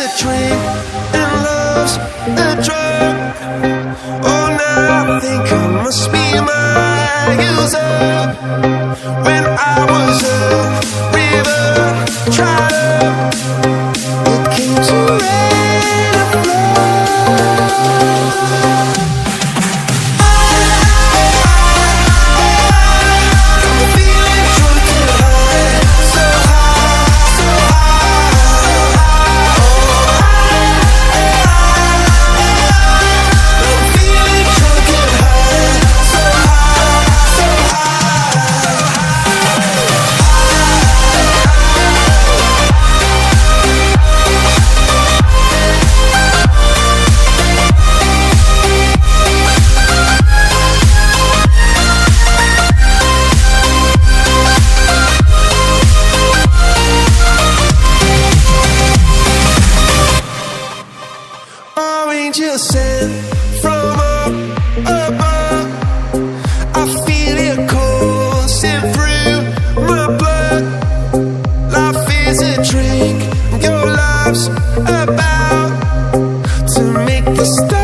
a drink and love's a drug. Oh, now I think I must be my user. When I was a river trotter, it came to rain and flood. Angel sent from up above. I feel it coursing through my blood. Life is a drink, your love's about to make the stars.